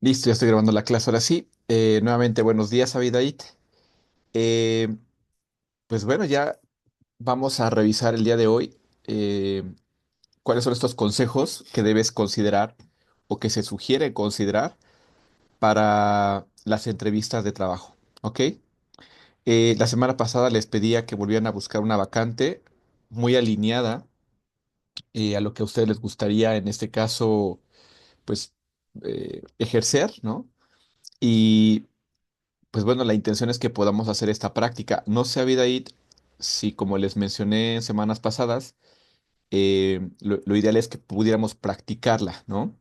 Listo, ya estoy grabando la clase ahora sí. Nuevamente, buenos días, Abidaid. Eh, pues bueno, ya vamos a revisar el día de hoy eh, cuáles son estos consejos que debes considerar o que se sugiere considerar para las entrevistas de trabajo. ¿Ok? La semana pasada les pedía que volvieran a buscar una vacante muy alineada a lo que a ustedes les gustaría, en este caso, pues, ejercer, ¿no? Y pues bueno, la intención es que podamos hacer esta práctica. No sé, Abidaid, si como les mencioné en semanas pasadas, lo ideal es que pudiéramos practicarla, ¿no?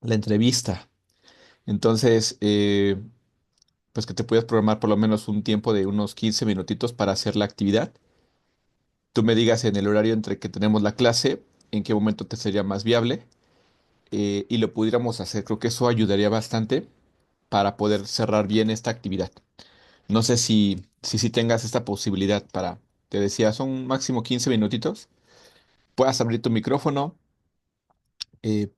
La entrevista. Entonces, pues que te puedas programar por lo menos un tiempo de unos 15 minutitos para hacer la actividad. Tú me digas en el horario entre que tenemos la clase, en qué momento te sería más viable, y lo pudiéramos hacer. Creo que eso ayudaría bastante para poder cerrar bien esta actividad. No sé si tengas esta posibilidad para, te decía, son máximo 15 minutitos. Puedas abrir tu micrófono,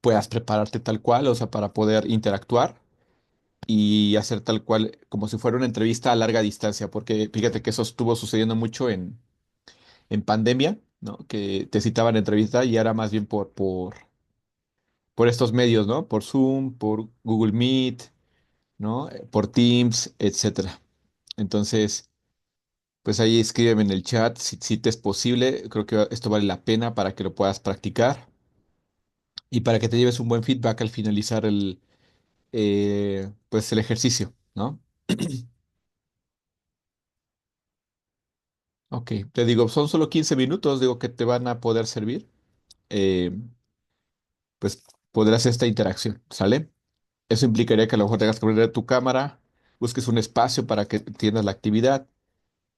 puedas prepararte tal cual, o sea, para poder interactuar y hacer tal cual, como si fuera una entrevista a larga distancia, porque fíjate que eso estuvo sucediendo mucho en pandemia, ¿no? Que te citaban entrevista y era más bien por estos medios, ¿no? Por Zoom, por Google Meet, ¿no? Por Teams, etcétera. Entonces, pues ahí escríbeme en el chat si te es posible. Creo que esto vale la pena para que lo puedas practicar y para que te lleves un buen feedback al finalizar pues el ejercicio, ¿no? Ok, te digo, son solo 15 minutos, digo que te van a poder servir. eh, pues podrás esta interacción, ¿sale? Eso implicaría que a lo mejor tengas que prender tu cámara, busques un espacio para que entiendas la actividad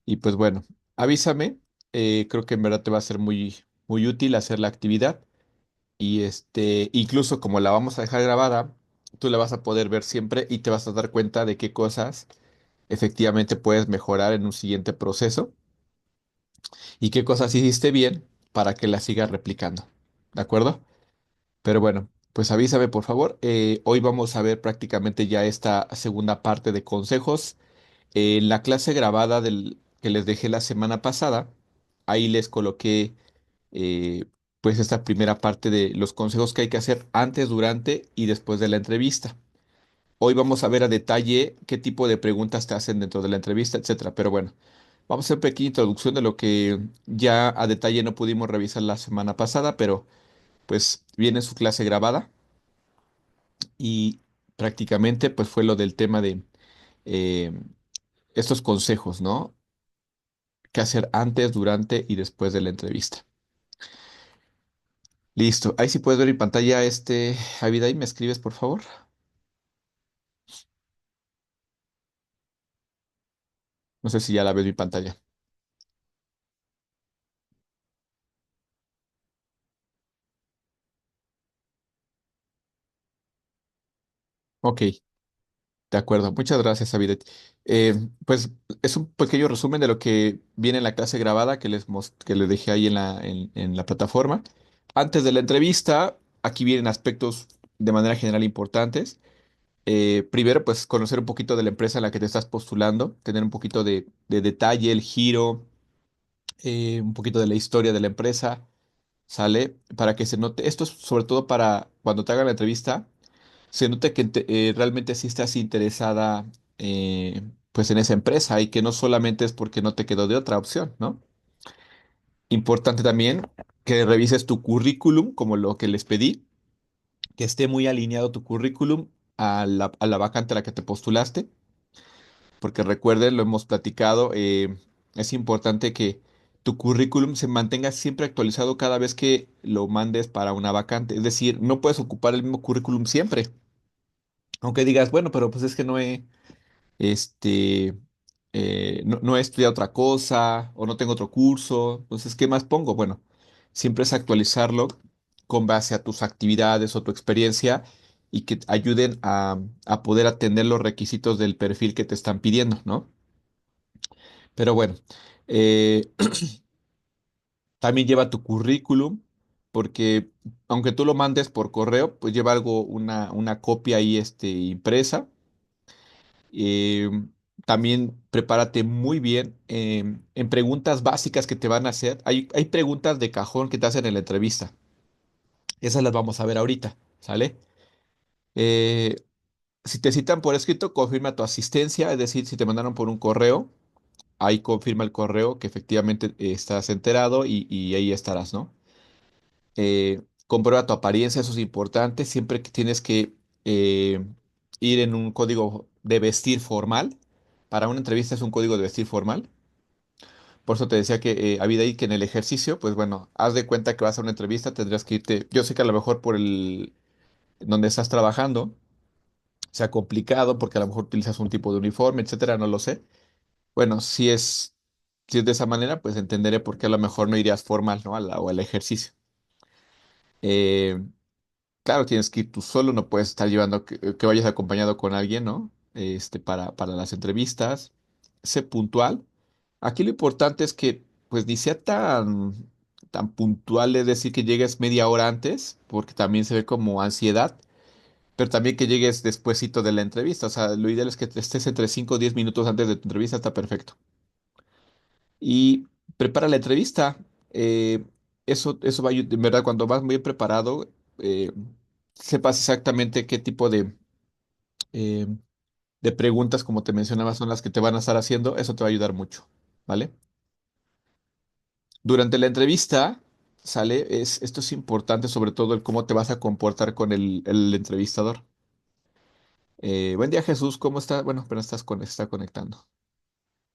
y pues bueno, avísame. Creo que en verdad te va a ser muy útil hacer la actividad. Y incluso como la vamos a dejar grabada, tú la vas a poder ver siempre y te vas a dar cuenta de qué cosas efectivamente puedes mejorar en un siguiente proceso y qué cosas hiciste bien para que la sigas replicando. ¿De acuerdo? Pero bueno, pues avísame por favor. Hoy vamos a ver prácticamente ya esta segunda parte de consejos. En la clase grabada que les dejé la semana pasada, ahí les coloqué pues esta primera parte de los consejos que hay que hacer antes, durante y después de la entrevista. Hoy vamos a ver a detalle qué tipo de preguntas te hacen dentro de la entrevista, etcétera. Pero bueno, vamos a hacer una pequeña introducción de lo que ya a detalle no pudimos revisar la semana pasada, pero pues viene su clase grabada y prácticamente pues fue lo del tema de eh, estos consejos, ¿no? ¿Qué hacer antes, durante y después de la entrevista? Listo. Ahí sí puedes ver mi pantalla, Aviday, ¿me escribes, por favor? No sé si ya la ves mi pantalla. Ok, de acuerdo. Muchas gracias, Aviday. Pues es un pequeño resumen de lo que viene en la clase grabada que les dejé ahí en la plataforma. Antes de la entrevista, aquí vienen aspectos de manera general importantes. Primero, pues conocer un poquito de la empresa en la que te estás postulando, tener un poquito de detalle, el giro, un poquito de la historia de la empresa, ¿sale? Para que se note, esto es sobre todo para cuando te hagan la entrevista, se note que realmente sí estás interesada pues en esa empresa y que no solamente es porque no te quedó de otra opción, ¿no? Importante también que revises tu currículum, como lo que les pedí, que esté muy alineado tu currículum a la vacante a la que te postulaste, porque recuerden, lo hemos platicado, es importante que tu currículum se mantenga siempre actualizado cada vez que lo mandes para una vacante. Es decir, no puedes ocupar el mismo currículum siempre. Aunque digas, bueno, pero pues es que este, no he estudiado otra cosa o no tengo otro curso. Entonces, ¿qué más pongo? Bueno, siempre es actualizarlo con base a tus actividades o tu experiencia y que te ayuden a poder atender los requisitos del perfil que te están pidiendo, ¿no? Pero bueno, eh, también lleva tu currículum porque aunque tú lo mandes por correo, pues lleva algo, una copia ahí impresa. Eh, También prepárate muy bien en preguntas básicas que te van a hacer. Hay preguntas de cajón que te hacen en la entrevista. Esas las vamos a ver ahorita, ¿sale? Eh, si te citan por escrito, confirma tu asistencia, es decir, si te mandaron por un correo, ahí confirma el correo que efectivamente estás enterado y ahí estarás, ¿no? Comprueba tu apariencia, eso es importante. Siempre que tienes que eh, ir en un código de vestir formal. Para una entrevista es un código de vestir formal. Por eso te decía que había ahí que en el ejercicio, pues bueno, haz de cuenta que vas a una entrevista, tendrías que irte. Yo sé que a lo mejor por el donde estás trabajando sea complicado porque a lo mejor utilizas un tipo de uniforme, etcétera, no lo sé. Bueno, si es de esa manera, pues entenderé por qué a lo mejor no irías formal, ¿no? O al ejercicio. Eh, Claro, tienes que ir tú solo, no puedes estar llevando que vayas acompañado con alguien, ¿no? Para las entrevistas. Sé puntual. Aquí lo importante es que, pues, ni sea tan puntual, es decir, que llegues media hora antes, porque también se ve como ansiedad, pero también que llegues despuesito de la entrevista. O sea, lo ideal es que estés entre 5 o 10 minutos antes de tu entrevista, está perfecto. Y prepara la entrevista. Eso va a ayudar, en verdad, cuando vas muy preparado, sepas exactamente qué tipo eh, de preguntas, como te mencionaba, son las que te van a estar haciendo. Eso te va a ayudar mucho, ¿vale? Durante la entrevista, esto es importante, sobre todo el cómo te vas a comportar con el entrevistador. Buen día, Jesús, ¿cómo estás? Bueno, pero está conectando.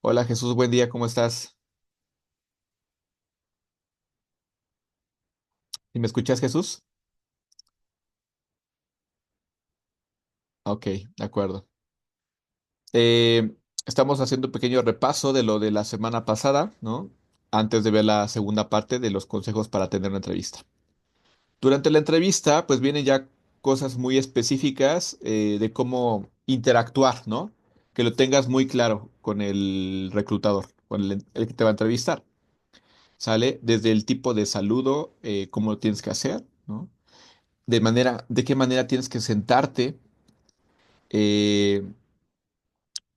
Hola, Jesús, buen día, ¿cómo estás? ¿Y me escuchas, Jesús? Ok, de acuerdo. Estamos haciendo un pequeño repaso de lo de la semana pasada, ¿no? Antes de ver la segunda parte de los consejos para tener una entrevista. Durante la entrevista, pues vienen ya cosas muy específicas de cómo interactuar, ¿no? Que lo tengas muy claro con el reclutador, con el que te va a entrevistar. ¿Sale? Desde el tipo de saludo, cómo lo tienes que hacer, ¿no? De qué manera tienes que sentarte. eh,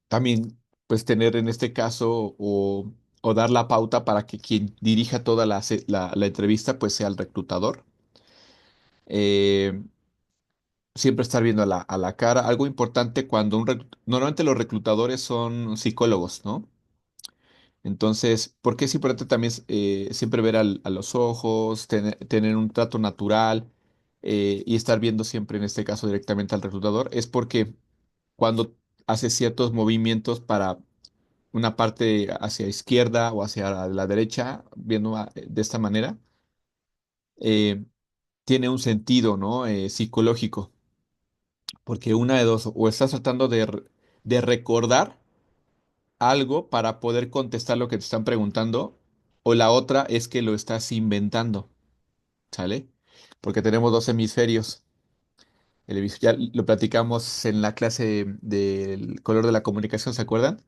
También, pues tener en este caso o dar la pauta para que quien dirija toda la entrevista, pues sea el reclutador. Eh, Siempre estar viendo a la cara. Algo importante cuando normalmente los reclutadores son psicólogos, ¿no? Entonces, ¿por qué es importante también siempre ver a los ojos, tener un trato natural y estar viendo siempre, en este caso, directamente al reclutador? Es porque cuando hace ciertos movimientos para una parte hacia izquierda o hacia la derecha, viendo de esta manera, eh, tiene un sentido, ¿no? Psicológico, porque una de dos, o estás tratando de recordar algo para poder contestar lo que te están preguntando, o la otra es que lo estás inventando, ¿sale? Porque tenemos dos hemisferios. Ya lo platicamos en la clase del color de la comunicación, ¿se acuerdan?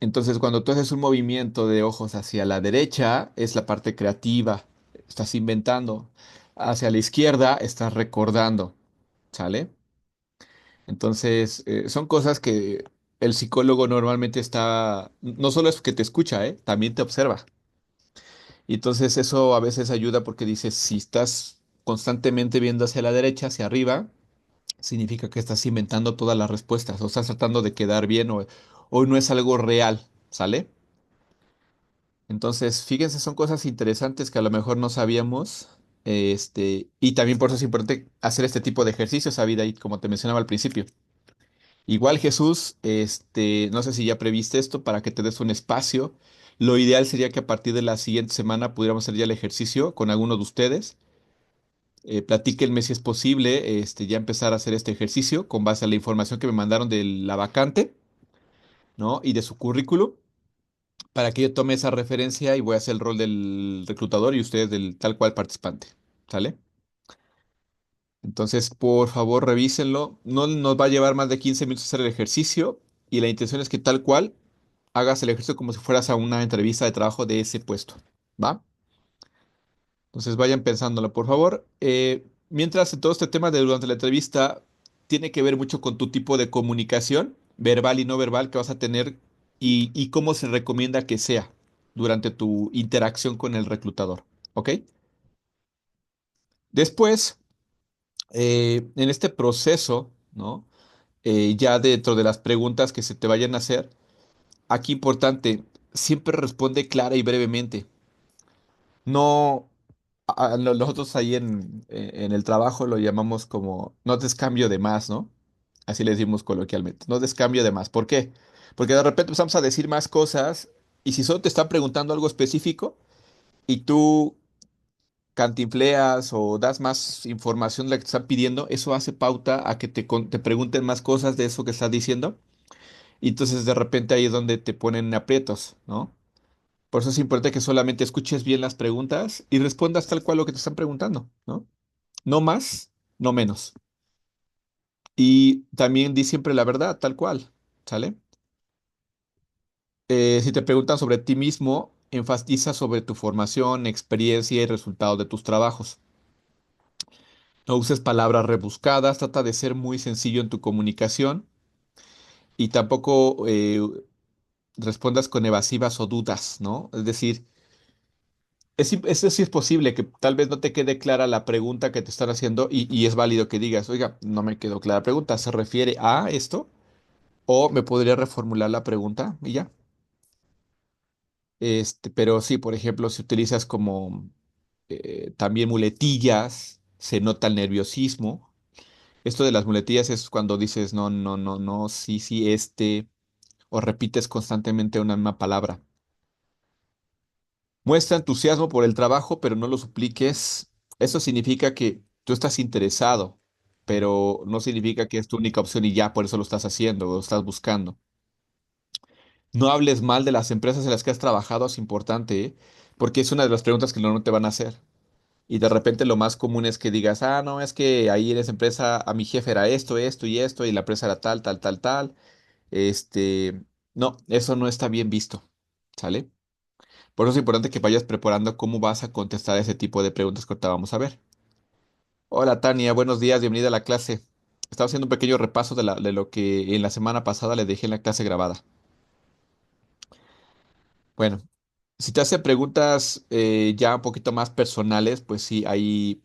Entonces, cuando tú haces un movimiento de ojos hacia la derecha, es la parte creativa, estás inventando. Hacia la izquierda, estás recordando, ¿sale? Entonces, son cosas que el psicólogo normalmente no solo es que te escucha, también te observa. Y entonces eso a veces ayuda porque dices, si estás constantemente viendo hacia la derecha, hacia arriba, significa que estás inventando todas las respuestas o estás tratando de quedar bien o no es algo real, ¿sale? Entonces, fíjense, son cosas interesantes que a lo mejor no sabíamos. Y también por eso es importante hacer este tipo de ejercicios, Abidaid, como te mencionaba al principio. Igual, Jesús, no sé si ya previste esto para que te des un espacio. Lo ideal sería que a partir de la siguiente semana pudiéramos hacer ya el ejercicio con alguno de ustedes. Platíquenme si es posible, ya empezar a hacer este ejercicio con base a la información que me mandaron de la vacante, ¿no? Y de su currículum, para que yo tome esa referencia y voy a hacer el rol del reclutador y ustedes del tal cual participante. ¿Sale? Entonces, por favor, revísenlo. No nos va a llevar más de 15 minutos hacer el ejercicio y la intención es que tal cual hagas el ejercicio como si fueras a una entrevista de trabajo de ese puesto. ¿Va? Entonces vayan pensándolo, por favor. Mientras todo este tema de durante la entrevista tiene que ver mucho con tu tipo de comunicación, verbal y no verbal, que vas a tener y cómo se recomienda que sea durante tu interacción con el reclutador. ¿Ok? Después, en este proceso, ¿no? Ya dentro de las preguntas que se te vayan a hacer, aquí importante, siempre responde clara y brevemente. No, nosotros ahí en el trabajo lo llamamos como no des cambio de más, ¿no? Así le decimos coloquialmente, no des cambio de más. ¿Por qué? Porque de repente empezamos a decir más cosas y si solo te están preguntando algo específico y tú cantinfleas o das más información de la que te están pidiendo, eso hace pauta a que te pregunten más cosas de eso que estás diciendo y entonces de repente ahí es donde te ponen en aprietos, ¿no? Por eso es importante que solamente escuches bien las preguntas y respondas tal cual lo que te están preguntando, ¿no? No más, no menos. Y también di siempre la verdad, tal cual, ¿sale? Si te preguntan sobre ti mismo, enfatiza sobre tu formación, experiencia y resultados de tus trabajos. No uses palabras rebuscadas, trata de ser muy sencillo en tu comunicación y tampoco respondas con evasivas o dudas, ¿no? Es decir, eso sí es posible que tal vez no te quede clara la pregunta que te están haciendo y es válido que digas, oiga, no me quedó clara la pregunta, ¿se refiere a esto? O me podría reformular la pregunta y ya. Pero sí, por ejemplo, si utilizas como también muletillas, se nota el nerviosismo. Esto de las muletillas es cuando dices no, no, no, no, sí, sí, o repites constantemente una misma palabra. Muestra entusiasmo por el trabajo, pero no lo supliques. Eso significa que tú estás interesado, pero no significa que es tu única opción y ya por eso lo estás haciendo o lo estás buscando. No hables mal de las empresas en las que has trabajado, es importante, ¿eh? Porque es una de las preguntas que no te van a hacer. Y de repente lo más común es que digas, ah, no, es que ahí en esa empresa a mi jefe era esto, esto y esto, y la empresa era tal, tal, tal, tal. Este, no, eso no está bien visto, ¿sale? Por eso es importante que vayas preparando cómo vas a contestar ese tipo de preguntas que ahorita vamos a ver. Hola Tania, buenos días, bienvenida a la clase. Estaba haciendo un pequeño repaso de lo que en la semana pasada le dejé en la clase grabada. Bueno, si te hace preguntas ya un poquito más personales, pues sí, ahí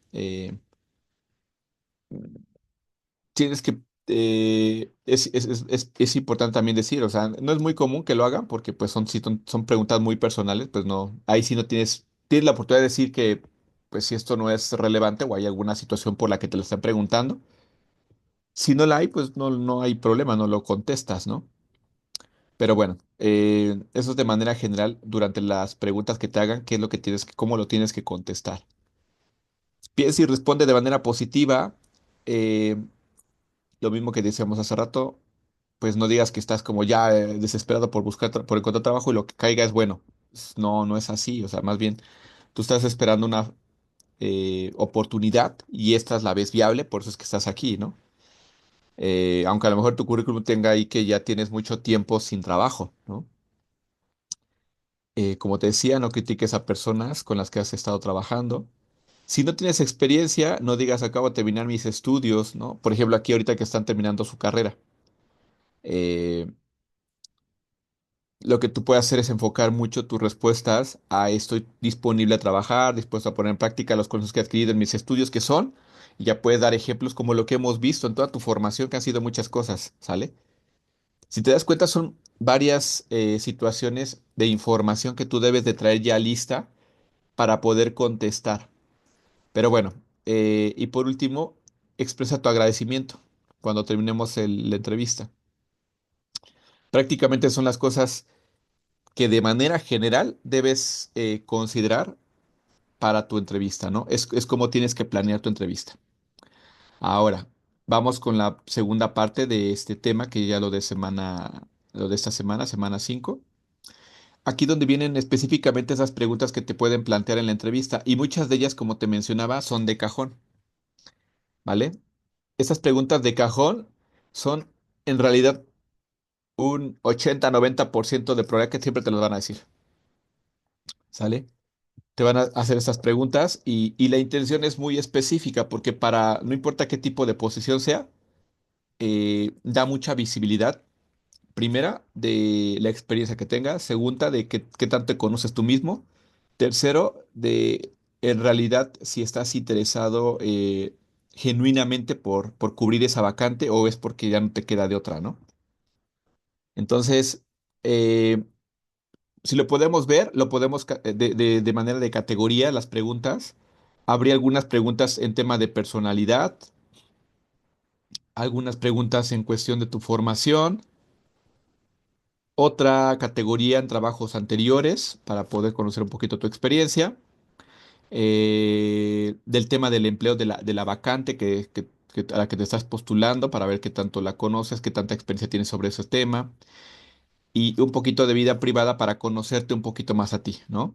tienes que, es importante también decir, o sea, no es muy común que lo hagan porque pues son preguntas muy personales, pues no, ahí sí no tienes la oportunidad de decir que pues si esto no es relevante o hay alguna situación por la que te lo están preguntando. Si no la hay, pues no, no hay problema, no lo contestas, ¿no? Pero bueno, eso es de manera general durante las preguntas que te hagan, qué es lo que cómo lo tienes que contestar. Piensa y responde de manera positiva. eh, lo mismo que decíamos hace rato, pues no digas que estás como ya desesperado por por encontrar trabajo y lo que caiga es bueno. No, no es así. O sea, más bien tú estás esperando una oportunidad y esta es la ves viable, por eso es que estás aquí, ¿no? Aunque a lo mejor tu currículum tenga ahí que ya tienes mucho tiempo sin trabajo, ¿no? Como te decía, no critiques a personas con las que has estado trabajando. Si no tienes experiencia, no digas acabo de terminar mis estudios, ¿no? Por ejemplo, aquí ahorita que están terminando su carrera. Eh, lo que tú puedes hacer es enfocar mucho tus respuestas a estoy disponible a trabajar, dispuesto a poner en práctica los conocimientos que he adquirido en mis estudios, que son, y ya puedes dar ejemplos como lo que hemos visto en toda tu formación, que han sido muchas cosas, ¿sale? Si te das cuenta, son varias situaciones de información que tú debes de traer ya lista para poder contestar. Pero bueno, y por último, expresa tu agradecimiento cuando terminemos la entrevista. Prácticamente son las cosas que de manera general debes considerar para tu entrevista, ¿no? Es como tienes que planear tu entrevista. Ahora, vamos con la segunda parte de este tema, que ya lo de esta semana, semana 5. Aquí donde vienen específicamente esas preguntas que te pueden plantear en la entrevista y muchas de ellas, como te mencionaba, son de cajón, ¿vale? Esas preguntas de cajón son en realidad un 80-90% de probabilidad que siempre te lo van a decir, ¿sale? te van a hacer estas preguntas y la intención es muy específica porque no importa qué tipo de posición sea, da mucha visibilidad. Primera, de la experiencia que tengas. Segunda, de qué tanto te conoces tú mismo. Tercero, de en realidad si estás interesado genuinamente por cubrir esa vacante o es porque ya no te queda de otra, ¿no? Entonces, eh, si lo podemos ver, lo podemos de manera de categoría, las preguntas. Habría algunas preguntas en tema de personalidad, algunas preguntas en cuestión de tu formación, otra categoría en trabajos anteriores para poder conocer un poquito tu experiencia, del tema del empleo de la vacante a la que te estás postulando para ver qué tanto la conoces, qué tanta experiencia tienes sobre ese tema y un poquito de vida privada para conocerte un poquito más a ti, ¿no?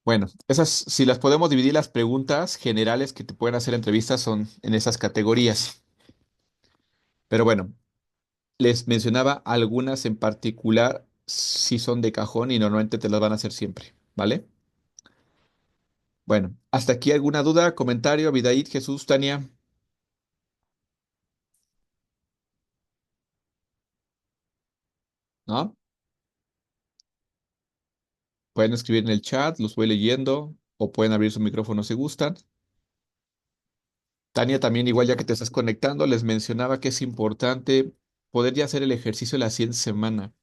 Bueno, esas, si las podemos dividir, las preguntas generales que te pueden hacer entrevistas son en esas categorías. Pero bueno, les mencionaba algunas en particular, si son de cajón y normalmente te las van a hacer siempre, ¿vale? Bueno, hasta aquí alguna duda, comentario, Abidaid, Jesús, Tania, ¿no? Pueden escribir en el chat, los voy leyendo, o pueden abrir su micrófono si gustan. Tania, también igual ya que te estás conectando, les mencionaba que es importante poder ya hacer el ejercicio la siguiente semana.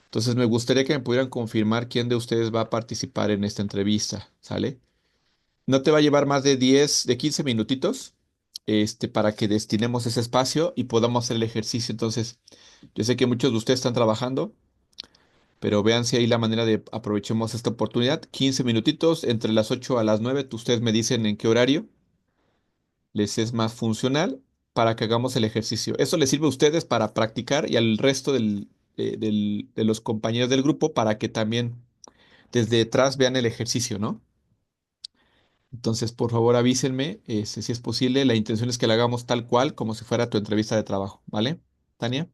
Entonces me gustaría que me pudieran confirmar quién de ustedes va a participar en esta entrevista, ¿sale? No te va a llevar más de 10, de 15 minutitos, para que destinemos ese espacio y podamos hacer el ejercicio. Entonces, yo sé que muchos de ustedes están trabajando, pero vean si hay la manera de aprovechemos esta oportunidad. 15 minutitos, entre las 8 a las 9. Ustedes me dicen en qué horario les es más funcional para que hagamos el ejercicio. Eso les sirve a ustedes para practicar y al resto de los compañeros del grupo para que también desde detrás vean el ejercicio, ¿no? Entonces, por favor, avísenme, si es posible. La intención es que la hagamos tal cual, como si fuera tu entrevista de trabajo, ¿vale, Tania?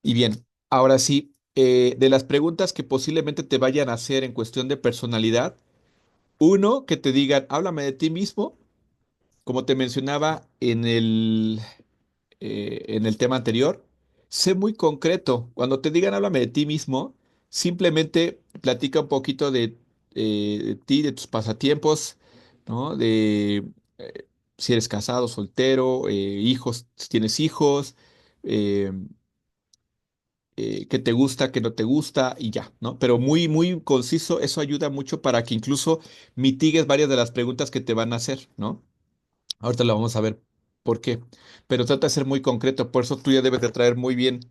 Y bien, ahora sí, de las preguntas que posiblemente te vayan a hacer en cuestión de personalidad, uno, que te digan, háblame de ti mismo, como te mencionaba en el tema anterior, sé muy concreto. Cuando te digan háblame de ti mismo, simplemente platica un poquito de ti, de tus pasatiempos, ¿no? Eh, si eres casado, soltero, hijos, si tienes hijos, eh, qué te gusta, qué no te gusta y ya, ¿no? Pero muy, muy conciso, eso ayuda mucho para que incluso mitigues varias de las preguntas que te van a hacer, ¿no? Ahorita lo vamos a ver por qué. Pero trata de ser muy concreto, por eso tú ya debes de traer muy bien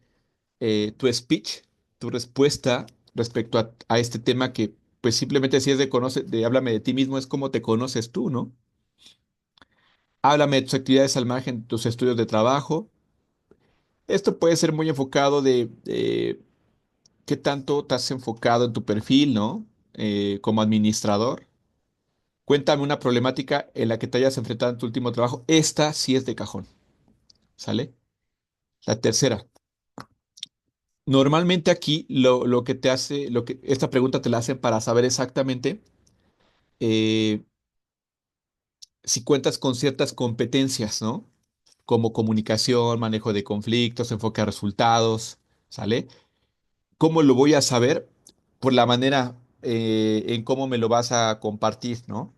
tu speech, tu respuesta respecto a este tema que, pues simplemente si es de háblame de ti mismo, es cómo te conoces tú, ¿no? Háblame de tus actividades al margen de tus estudios de trabajo. Esto puede ser muy enfocado de qué tanto te has enfocado en tu perfil, ¿no? Como administrador. Cuéntame una problemática en la que te hayas enfrentado en tu último trabajo. Esta sí es de cajón, ¿sale? La tercera. Normalmente aquí lo que te hace, esta pregunta te la hacen para saber exactamente eh, si cuentas con ciertas competencias, ¿no? Como comunicación, manejo de conflictos, enfoque a resultados, ¿sale? ¿Cómo lo voy a saber? Por la manera en cómo me lo vas a compartir, ¿no?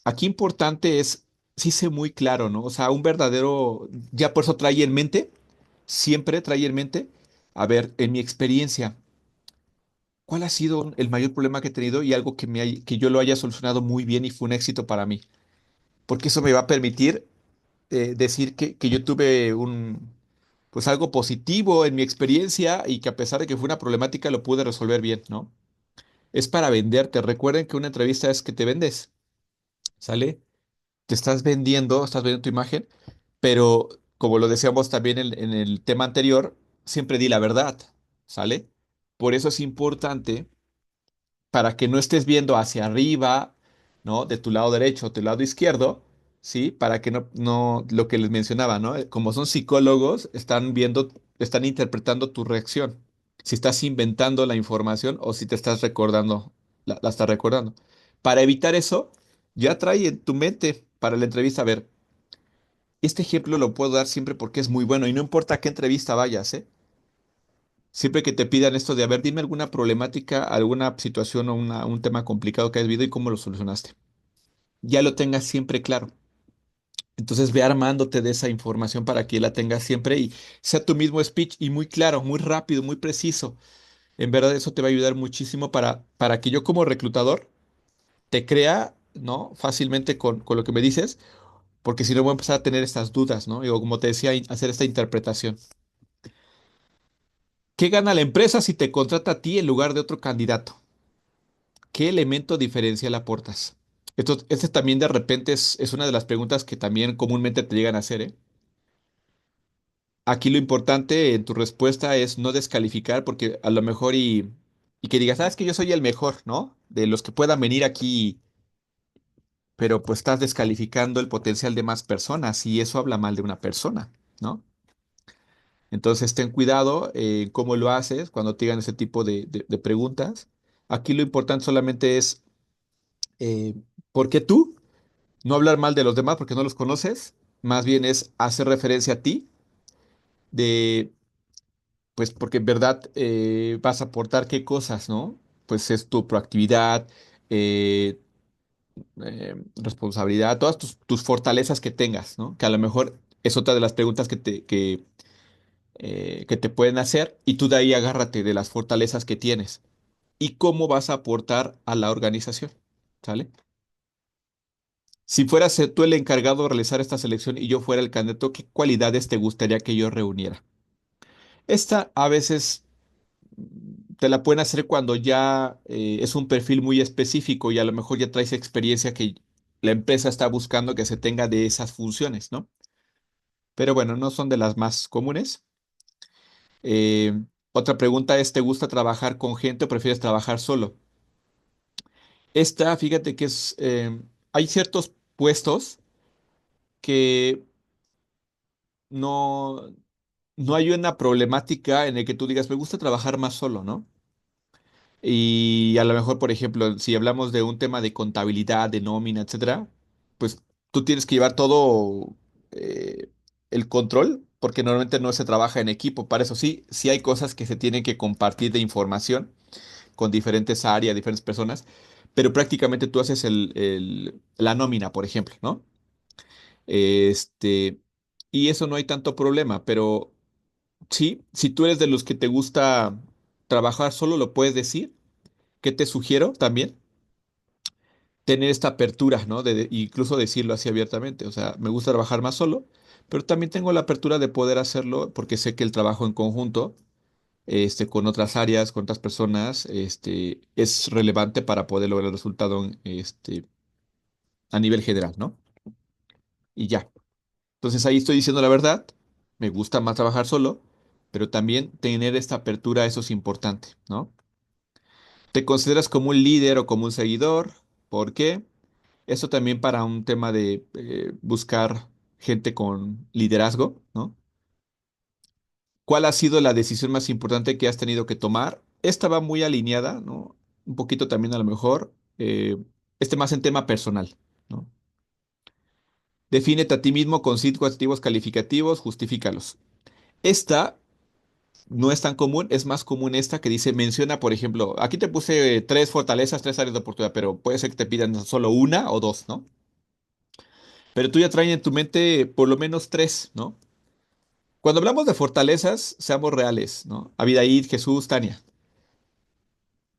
Aquí importante es, sí sé muy claro, ¿no? O sea, un verdadero, ya por eso trae en mente, siempre trae en mente, a ver, en mi experiencia. ¿Cuál ha sido el mayor problema que he tenido y algo que yo lo haya solucionado muy bien y fue un éxito para mí? Porque eso me va a permitir decir que yo tuve pues algo positivo en mi experiencia y que a pesar de que fue una problemática lo pude resolver bien, ¿no? Es para venderte. Recuerden que una entrevista es que te vendes, ¿sale? Te estás vendiendo tu imagen, pero como lo decíamos también en el tema anterior, siempre di la verdad, ¿sale? Por eso es importante para que no estés viendo hacia arriba, ¿no? De tu lado derecho o tu lado izquierdo, ¿sí? Para que lo que les mencionaba, ¿no? Como son psicólogos, están viendo, están interpretando tu reacción. si estás inventando la información o si te estás recordando, la estás recordando. Para evitar eso, ya trae en tu mente para la entrevista, a ver, este ejemplo lo puedo dar siempre porque es muy bueno y no importa a qué entrevista vayas, ¿eh? Siempre que te pidan esto de, a ver, dime alguna problemática, alguna situación o un tema complicado que has vivido y cómo lo solucionaste. Ya lo tengas siempre claro. Entonces ve armándote de esa información para que la tengas siempre y sea tu mismo speech y muy claro, muy rápido, muy preciso. En verdad eso te va a ayudar muchísimo para que yo como reclutador te crea, ¿no? Fácilmente con lo que me dices, porque si no voy a empezar a tener estas dudas, ¿no? Y como te decía, hacer esta interpretación. ¿Qué gana la empresa si te contrata a ti en lugar de otro candidato? ¿Qué elemento diferencial aportas? Esto, este también de repente es una de las preguntas que también comúnmente te llegan a hacer, ¿eh? Aquí lo importante en tu respuesta es no descalificar, porque a lo mejor y que digas, sabes que yo soy el mejor, ¿no? De los que puedan venir aquí, pero pues estás descalificando el potencial de más personas y eso habla mal de una persona, ¿no? Entonces ten cuidado en cómo lo haces cuando te digan ese tipo de preguntas. Aquí lo importante solamente es, eh, ¿por qué tú? No hablar mal de los demás porque no los conoces, más bien es hacer referencia a ti, de, pues porque en verdad vas a aportar qué cosas, ¿no? Pues es tu proactividad, eh, responsabilidad, todas tus fortalezas que tengas, ¿no? Que a lo mejor es otra de las preguntas que te pueden hacer y tú de ahí agárrate de las fortalezas que tienes y cómo vas a aportar a la organización, ¿sale? Si fueras tú el encargado de realizar esta selección y yo fuera el candidato, ¿qué cualidades te gustaría que yo reuniera? Esta a veces te la pueden hacer cuando ya es un perfil muy específico y a lo mejor ya traes experiencia que la empresa está buscando que se tenga de esas funciones, ¿no? Pero bueno, no son de las más comunes. Eh, Otra pregunta es, ¿te gusta trabajar con gente o prefieres trabajar solo? Esta, fíjate que hay ciertos puestos que no, no hay una problemática en el que tú digas, me gusta trabajar más solo, ¿no? Y a lo mejor, por ejemplo, si hablamos de un tema de contabilidad, de nómina, etcétera, pues tú tienes que llevar todo el control, porque normalmente no se trabaja en equipo. Para eso sí, sí hay cosas que se tienen que compartir de información con diferentes áreas, diferentes personas, pero prácticamente tú haces la nómina, por ejemplo, ¿no? Este, y eso no hay tanto problema, pero sí, si tú eres de los que te gusta trabajar solo, lo puedes decir. ¿Qué te sugiero también? Tener esta apertura, ¿no? Incluso decirlo así abiertamente. O sea, me gusta trabajar más solo, pero también tengo la apertura de poder hacerlo porque sé que el trabajo en conjunto, con otras áreas, con otras personas, es relevante para poder lograr el resultado, a nivel general, ¿no? Y ya. Entonces ahí estoy diciendo la verdad. Me gusta más trabajar solo, pero también tener esta apertura, eso es importante, ¿no? ¿Te consideras como un líder o como un seguidor? ¿Por qué? Eso también para un tema de buscar gente con liderazgo, ¿no? ¿Cuál ha sido la decisión más importante que has tenido que tomar? Esta va muy alineada, ¿no? Un poquito también a lo mejor, más en tema personal, ¿no? Defínete a ti mismo con 5 adjetivos calificativos, justifícalos. Esta no es tan común, es más común esta que dice, menciona, por ejemplo, aquí te puse 3 fortalezas, 3 áreas de oportunidad, pero puede ser que te pidan solo una o dos, ¿no? Pero tú ya traes en tu mente por lo menos tres, ¿no? Cuando hablamos de fortalezas, seamos reales, ¿no? Abidaid, Jesús, Tania.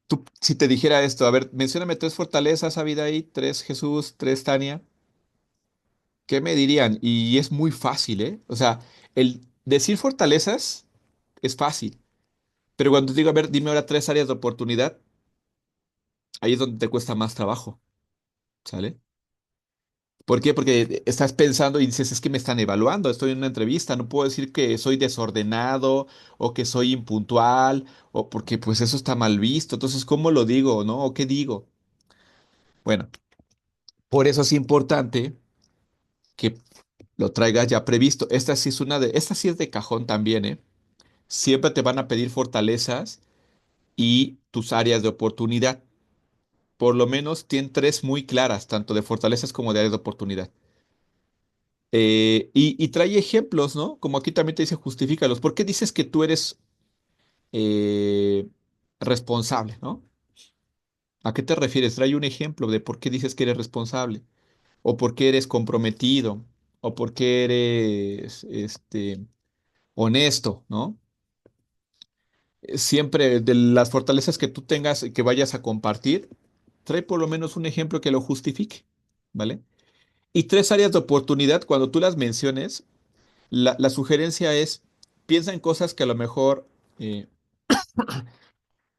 Tú, si te dijera esto, a ver, mencióname 3 fortalezas, Abidaid, 3 Jesús, 3 Tania, ¿qué me dirían? Y es muy fácil, ¿eh? O sea, el decir fortalezas es fácil, pero cuando te digo, a ver, dime ahora 3 áreas de oportunidad, ahí es donde te cuesta más trabajo, ¿sale? ¿Por qué? Porque estás pensando y dices, es que me están evaluando, estoy en una entrevista, no puedo decir que soy desordenado o que soy impuntual o porque pues eso está mal visto. Entonces, ¿cómo lo digo, no? ¿O qué digo? Bueno, por eso es importante que lo traigas ya previsto. Esta sí es de cajón también, ¿eh? siempre te van a pedir fortalezas y tus áreas de oportunidad. Por lo menos tienen tres muy claras, tanto de fortalezas como de áreas de oportunidad. Y trae ejemplos, ¿no? Como aquí también te dice, justifícalos. ¿Por qué dices que tú eres eh, responsable, ¿no? ¿A qué te refieres? Trae un ejemplo de por qué dices que eres responsable, o por qué eres comprometido, o por qué eres honesto, ¿no? Siempre de las fortalezas que tú tengas y que vayas a compartir, trae por lo menos un ejemplo que lo justifique, ¿vale? Y tres áreas de oportunidad, cuando tú las menciones, la sugerencia es, piensa en cosas que a lo mejor, eh,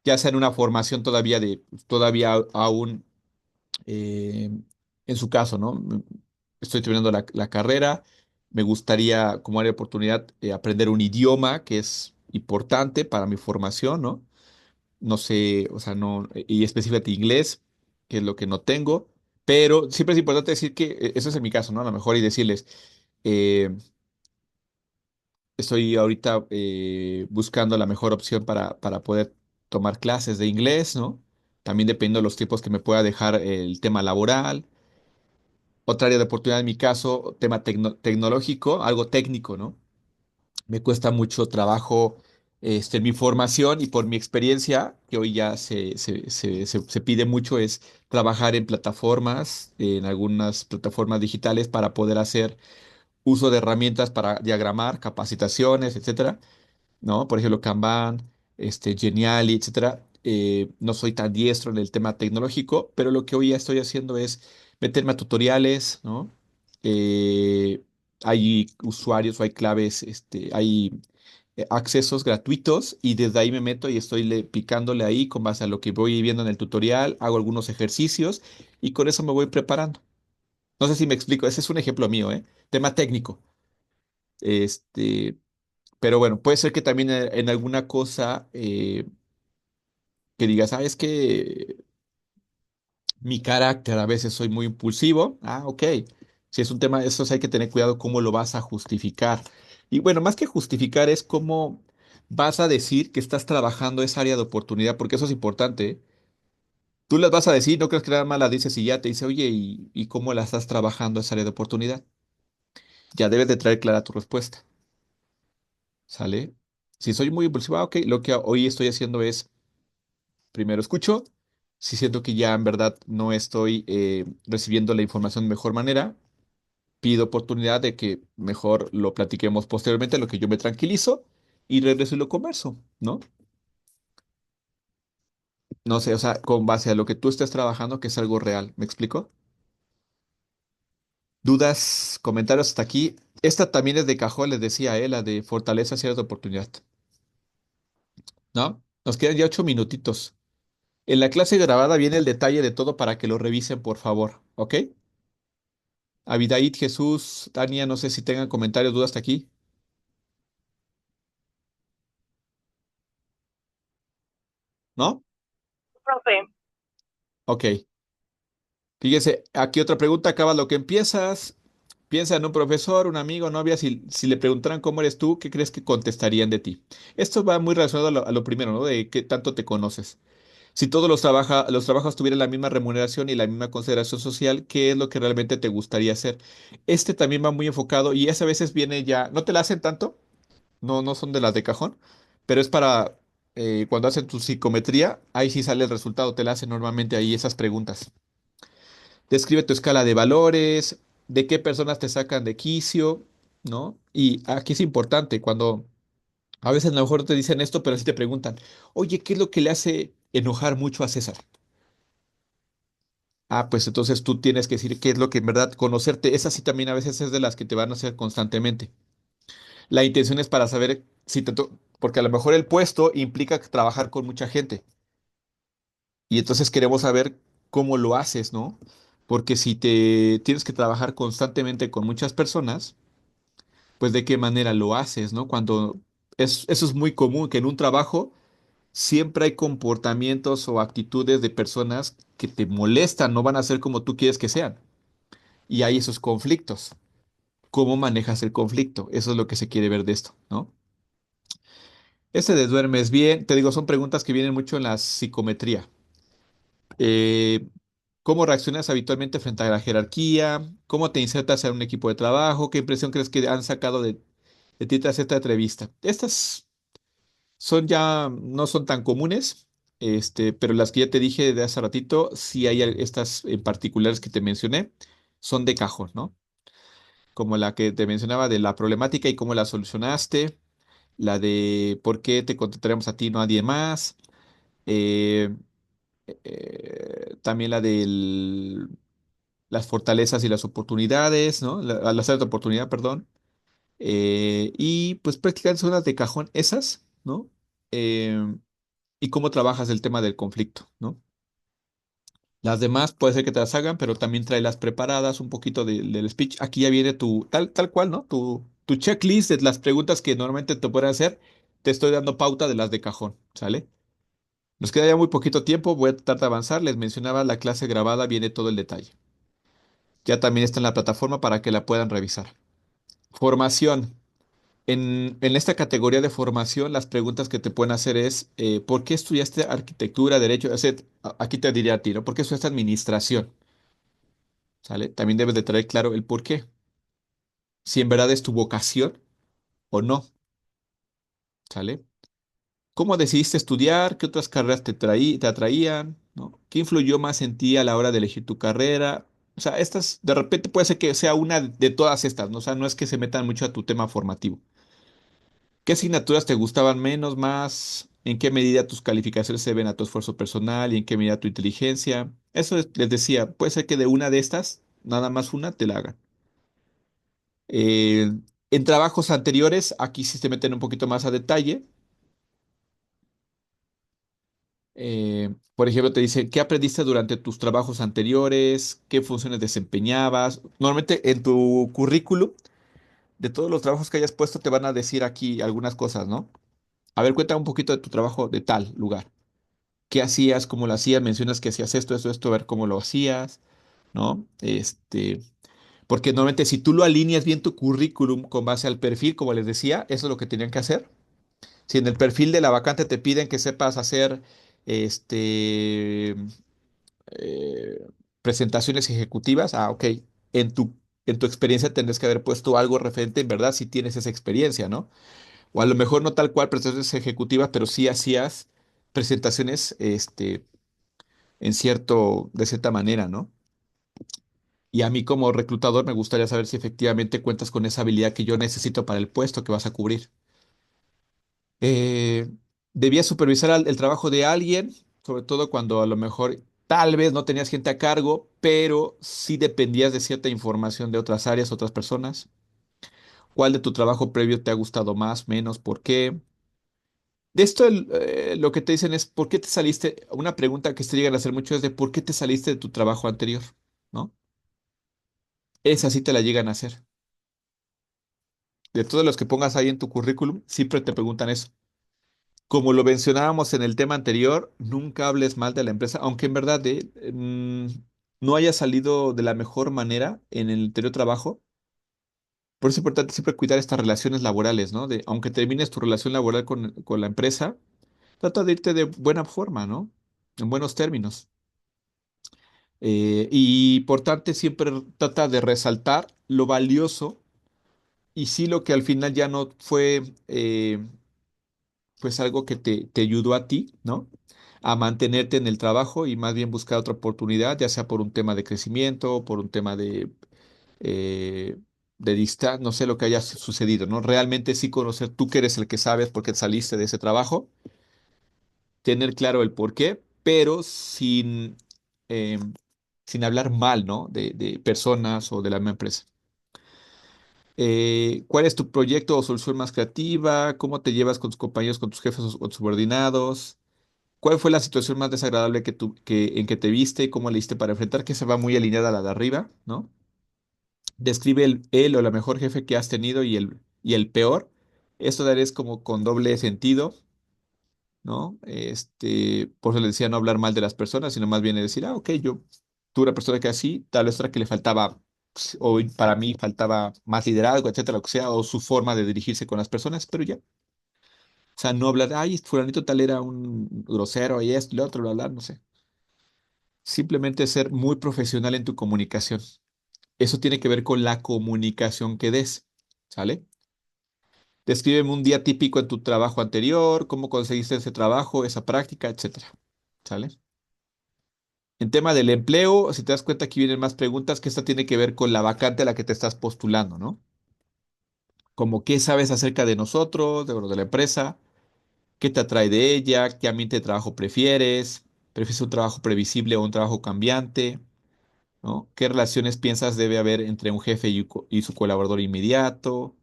ya sea en una formación todavía todavía aún, eh, en su caso, ¿no? Estoy terminando la carrera, me gustaría, como área de oportunidad, aprender un idioma que es importante para mi formación, ¿no? No sé, o sea, no, y específicamente inglés, que es lo que no tengo, pero siempre es importante decir que eso es en mi caso, ¿no? A lo mejor y decirles, eh, estoy ahorita buscando la mejor opción para poder tomar clases de inglés, ¿no? También dependiendo de los tiempos que me pueda dejar el tema laboral. Otra área de oportunidad en mi caso, tema tecnológico, algo técnico, ¿no? Me cuesta mucho trabajo mi formación y por mi experiencia, que hoy ya se pide mucho, es trabajar en plataformas, en algunas plataformas digitales para poder hacer uso de herramientas para diagramar, capacitaciones, etcétera, ¿no? Por ejemplo, Kanban, Geniali, etcétera. No soy tan diestro en el tema tecnológico, pero lo que hoy ya estoy haciendo es meterme a tutoriales, ¿no? Eh, Hay usuarios o hay claves, hay accesos gratuitos y desde ahí me meto y estoy picándole ahí con base a lo que voy viendo en el tutorial, hago algunos ejercicios y con eso me voy preparando. No sé si me explico, ese es un ejemplo mío, ¿eh? Tema técnico. Este, pero bueno, puede ser que también en alguna cosa que digas, ¿sabes qué? Mi carácter, a veces soy muy impulsivo. Ah, ok. Si es un tema de esos, hay que tener cuidado cómo lo vas a justificar. Y bueno, más que justificar es cómo vas a decir que estás trabajando esa área de oportunidad, porque eso es importante, ¿eh? Tú las vas a decir, no crees que nada más la dices y ya te dice, oye, ¿y cómo la estás trabajando esa área de oportunidad? Ya debes de traer clara tu respuesta, ¿sale? Si soy muy impulsivo, ah, ok, lo que hoy estoy haciendo es primero escucho, si siento que ya en verdad no estoy recibiendo la información de mejor manera, pido oportunidad de que mejor lo platiquemos posteriormente, lo que yo me tranquilizo y regreso y lo converso, ¿no? No sé, o sea, con base a lo que tú estés trabajando, que es algo real, ¿me explico? Dudas, comentarios hasta aquí. Esta también es de cajón, les decía, la de fortaleza hacia de oportunidad, ¿no? Nos quedan ya 8 minutitos. En la clase grabada viene el detalle de todo para que lo revisen, por favor, ¿ok? Abidaid, Jesús, Tania, no sé si tengan comentarios, dudas hasta aquí. ¿No? Profe, Ok. Fíjese, aquí otra pregunta, acaba lo que empiezas. Piensa en un profesor, un amigo, novia, si le preguntaran cómo eres tú, ¿qué crees que contestarían de ti? Esto va muy relacionado a lo primero, ¿no? De qué tanto te conoces. Si todos los trabajos tuvieran la misma remuneración y la misma consideración social, ¿qué es lo que realmente te gustaría hacer? Este también va muy enfocado y ese a veces viene ya, no te la hacen tanto, no son de las de cajón, pero es para cuando hacen tu psicometría, ahí sí sale el resultado, te la hacen normalmente ahí esas preguntas. Describe tu escala de valores, de qué personas te sacan de quicio, ¿no? Y aquí es importante, cuando a veces a lo mejor no te dicen esto, pero sí te preguntan, oye, ¿qué es lo que le hace enojar mucho a César? Ah, pues entonces tú tienes que decir qué es lo que en verdad conocerte. Esa sí también a veces es de las que te van a hacer constantemente. La intención es para saber si porque a lo mejor el puesto implica trabajar con mucha gente y entonces queremos saber cómo lo haces, ¿no? Porque si te tienes que trabajar constantemente con muchas personas, pues de qué manera lo haces, ¿no? Eso es muy común, que en un trabajo siempre hay comportamientos o actitudes de personas que te molestan, no van a ser como tú quieres que sean. Y hay esos conflictos. ¿Cómo manejas el conflicto? Eso es lo que se quiere ver de esto, ¿no? Ese de duermes bien, te digo, son preguntas que vienen mucho en la psicometría. Eh, ¿Cómo reaccionas habitualmente frente a la jerarquía? ¿Cómo te insertas en un equipo de trabajo? ¿Qué impresión crees que han sacado de ti tras esta entrevista? Estas son ya, no son tan comunes, pero las que ya te dije de hace ratito, sí hay estas en particulares que te mencioné, son de cajón, ¿no? Como la que te mencionaba de la problemática y cómo la solucionaste, la de por qué te contrataremos a ti, no a nadie más, eh, también la de las fortalezas y las oportunidades, ¿no? Las áreas de oportunidad, perdón. Y pues prácticamente son las de cajón esas, ¿no? Eh, y cómo trabajas el tema del conflicto, ¿no? Las demás puede ser que te las hagan, pero también tráelas preparadas, un poquito del speech. Aquí ya viene tu, tal cual, ¿no? Tu checklist de las preguntas que normalmente te pueden hacer. Te estoy dando pauta de las de cajón, ¿sale? Nos queda ya muy poquito tiempo, voy a tratar de avanzar. Les mencionaba la clase grabada, viene todo el detalle. Ya también está en la plataforma para que la puedan revisar. Formación. En esta categoría de formación, las preguntas que te pueden hacer es, ¿por qué estudiaste arquitectura, derecho? Aquí te diría a ti, ¿no? ¿Por qué estudiaste administración? ¿Sale? También debes de traer claro el por qué. Si en verdad es tu vocación o no, ¿sale? ¿Cómo decidiste estudiar? ¿Qué otras carreras te atraían? ¿No? ¿Qué influyó más en ti a la hora de elegir tu carrera? O sea, estas, de repente puede ser que sea una de todas estas, ¿no? O sea, no es que se metan mucho a tu tema formativo. ¿Qué asignaturas te gustaban menos, más? ¿En qué medida tus calificaciones se ven a tu esfuerzo personal y en qué medida tu inteligencia? Les decía, puede ser que de una de estas, nada más una, te la hagan. Eh, en trabajos anteriores, aquí sí te meten un poquito más a detalle. Por ejemplo, te dicen, ¿qué aprendiste durante tus trabajos anteriores? ¿Qué funciones desempeñabas? Normalmente en tu currículum, de todos los trabajos que hayas puesto, te van a decir aquí algunas cosas, ¿no? A ver, cuenta un poquito de tu trabajo de tal lugar. ¿Qué hacías? ¿Cómo lo hacías? Mencionas que hacías esto, a ver cómo lo hacías, ¿no? Porque normalmente si tú lo alineas bien tu currículum con base al perfil, como les decía, eso es lo que tenían que hacer. Si en el perfil de la vacante te piden que sepas hacer este, eh, presentaciones ejecutivas, ok, en tu experiencia tendrás que haber puesto algo referente, en verdad, si tienes esa experiencia, ¿no? O a lo mejor no tal cual presentaciones ejecutivas, pero sí hacías presentaciones, de cierta manera, ¿no? Y a mí como reclutador me gustaría saber si efectivamente cuentas con esa habilidad que yo necesito para el puesto que vas a cubrir. Eh, Debías supervisar el trabajo de alguien, sobre todo cuando a lo mejor tal vez no tenías gente a cargo, pero sí dependías de cierta información de otras áreas, otras personas. ¿Cuál de tu trabajo previo te ha gustado más, menos, por qué? De esto lo que te dicen es, ¿por qué te saliste? Una pregunta que se llegan a hacer mucho es de ¿por qué te saliste de tu trabajo anterior? ¿No? Esa sí te la llegan a hacer. De todos los que pongas ahí en tu currículum, siempre te preguntan eso. Como lo mencionábamos en el tema anterior, nunca hables mal de la empresa, aunque en verdad no haya salido de la mejor manera en el anterior trabajo. Por eso es importante siempre cuidar estas relaciones laborales, ¿no? Aunque termines tu relación laboral con la empresa, trata de irte de buena forma, ¿no? En buenos términos. Y por tanto, siempre trata de resaltar lo valioso y sí lo que al final ya no fue pues algo que te ayudó a ti, ¿no? A mantenerte en el trabajo y más bien buscar otra oportunidad, ya sea por un tema de crecimiento, por un tema eh, de distancia, no sé lo que haya sucedido, ¿no? Realmente sí conocer tú que eres el que sabes por qué saliste de ese trabajo, tener claro el por qué, pero eh, sin hablar mal, ¿no? De personas o de la misma empresa. ¿Cuál es tu proyecto o solución más creativa? ¿Cómo te llevas con tus compañeros, con tus jefes o subordinados? ¿Cuál fue la situación más desagradable en que te viste y cómo le hiciste para enfrentar? Que se va muy alineada a la de arriba, ¿no? Describe el o la mejor jefe que has tenido y el peor. Esto es como con doble sentido, ¿no? Por eso le decía no hablar mal de las personas, sino más bien decir, ok, yo tuve una persona que así, tal vez otra que le faltaba, o para mí faltaba más liderazgo, etcétera, lo que sea, o su forma de dirigirse con las personas, pero ya. sea, no hablar, ay, fulanito tal era un grosero y esto y lo otro, bla, bla, no sé. Simplemente ser muy profesional en tu comunicación. Eso tiene que ver con la comunicación que des, ¿sale? Descríbeme un día típico en tu trabajo anterior, cómo conseguiste ese trabajo, esa práctica, etcétera. ¿Sale? En tema del empleo, si te das cuenta, aquí vienen más preguntas que esta tiene que ver con la vacante a la que te estás postulando, ¿no? Como qué sabes acerca de nosotros, de la empresa, qué te atrae de ella, qué ambiente de trabajo prefieres, prefieres un trabajo previsible o un trabajo cambiante, ¿no? ¿Qué relaciones piensas debe haber entre un jefe y su colaborador inmediato?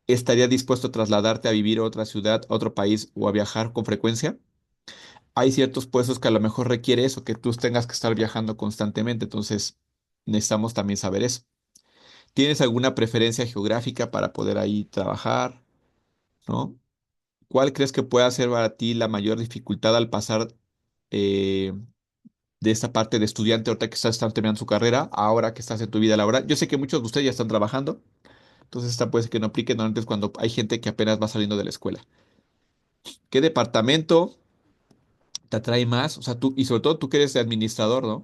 ¿Estarías dispuesto a trasladarte a vivir a otra ciudad, a otro país o a viajar con frecuencia? Hay ciertos puestos que a lo mejor requiere eso, que tú tengas que estar viajando constantemente, entonces necesitamos también saber eso. ¿Tienes alguna preferencia geográfica para poder ahí trabajar? ¿No? ¿Cuál crees que pueda ser para ti la mayor dificultad al pasar eh, de esta parte de estudiante ahorita que están terminando su carrera, ahora que estás en tu vida laboral? Yo sé que muchos de ustedes ya están trabajando, entonces esta puede ser que no aplique normalmente es cuando hay gente que apenas va saliendo de la escuela. ¿Qué departamento te atrae más? O sea, tú, y sobre todo tú que eres administrador, ¿no?